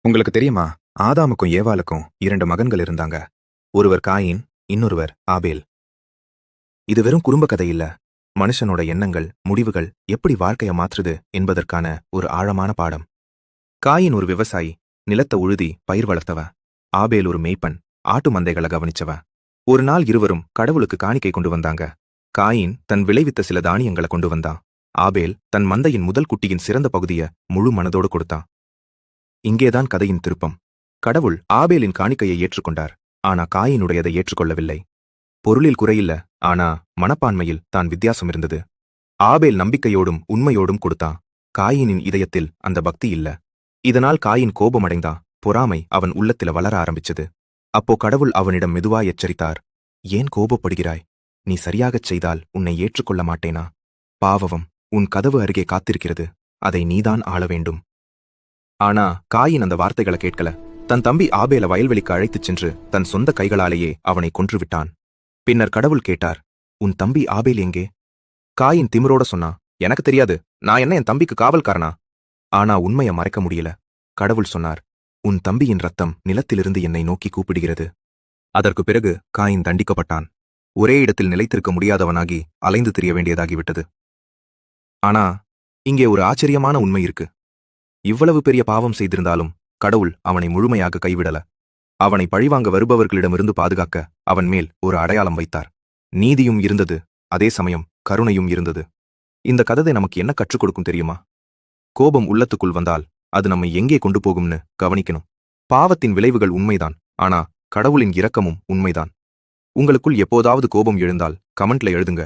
உங்களுக்கு தெரியுமா? ஆதாமுக்கும் ஏவாளுக்கும் 2 மகன்கள் இருந்தாங்க. ஒருவர் காயின், இன்னொருவர் ஆபேல். இது வெறும் குடும்ப கதை இல்ல. மனுஷனோட எண்ணங்கள், முடிவுகள் எப்படி வாழ்க்கைய மாற்றுது என்பதற்கான ஒரு ஆழமான பாடம். காயின் ஒரு விவசாயி, நிலத்த உழுதி பயிர் வளர்த்தவன். ஆபேல் ஒரு மேய்ப்பன், ஆட்டு மந்தைகளை கவனிச்சவன். ஒரு நாள் இருவரும் கடவுளுக்கு காணிக்கை கொண்டு வந்தாங்க. காயின் தன் விளைவித்த சில தானியங்களை கொண்டு வந்தான். ஆபேல் தன் மந்தையின் முதல் குட்டியின் சிறந்த பகுதிய முழு மனதோடு கொடுத்தான். இங்கேதான் கதையின் திருப்பம். கடவுள் ஆபேலின் காணிக்கையை ஏற்றுக்கொண்டார். ஆனா காயினுடையதை ஏற்றுக்கொள்ளவில்லை. பொருளில் குறையில்ல, ஆனா மனப்பான்மையில் தான் வித்தியாசம் இருந்தது. ஆபேல் நம்பிக்கையோடும் உண்மையோடும் கொடுத்தான். காயினின் இதயத்தில் அந்த பக்தி இல்ல. இதனால் காயின் கோபமடைந்தான். பொறாமை அவன் உள்ளத்தில வளர ஆரம்பிச்சது. அப்போ கடவுள் அவனிடம் மெதுவாய் எச்சரித்தார். ஏன் கோபப்படுகிறாய்? நீ சரியாகச் செய்தால் உன்னை ஏற்றுக்கொள்ள மாட்டேனா? பாவம் உன் கதவு அருகே காத்திருக்கிறது. அதை நீதான் ஆள வேண்டும். ஆனா காயின் அந்த வார்த்தைகளை கேட்கல. தன் தம்பி ஆபேல வயல்வெளிக்கு அழைத்துச் சென்று தன் சொந்த கைகளாலேயே அவனை கொன்றுவிட்டான். பின்னர் கடவுள் கேட்டார், உன் தம்பி ஆபேல் எங்கே? காயின் திமிரோட சொன்னான், எனக்கு தெரியாது. நான் என்ன என் தம்பிக்கு காவல்காரனா? ஆனா உண்மைய மறைக்க முடியல. கடவுள் சொன்னார், உன் தம்பியின் ரத்தம் நிலத்திலிருந்து என்னை நோக்கி கூப்பிடுகிறது. அதற்கு பிறகு காயின் தண்டிக்கப்பட்டான். ஒரே இடத்தில் நிலைத்திருக்க முடியாதவனாகி அலைந்து திரிய வேண்டியதாகிவிட்டது. ஆனா இங்கே ஒரு ஆச்சரியமான உண்மை இருக்கு. இவ்வளவு பெரிய பாவம் செய்திருந்தாலும் கடவுள் அவனை முழுமையாக கைவிடல. அவனை பழிவாங்க வருபவர்களிடமிருந்து பாதுகாக்க அவன் மேல் ஒரு அடையாளம் வைத்தார். நீதியும் இருந்தது, அதே சமயம் கருணையும் இருந்தது. இந்த கதை நமக்கு என்ன கற்றுக் கொடுக்கும் தெரியுமா? கோபம் உள்ளத்துக்குள் வந்தால் அது நம்மை எங்கே கொண்டு போகும்னு கவனிக்கணும். பாவத்தின் விளைவுகள் உண்மைதான், ஆனா கடவுளின் இரக்கமும் உண்மைதான். உங்களுக்குள் எப்போதாவது கோபம் எழுந்தால் கமெண்ட்ல எழுதுங்க.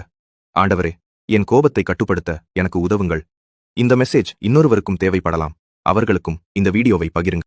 ஆண்டவரே, என் கோபத்தை கட்டுப்படுத்த எனக்கு உதவுங்கள். இந்த மெசேஜ் இன்னொருவருக்கும் தேவைப்படலாம். அவர்களுக்கும் இந்த வீடியோவை பகிருங்க.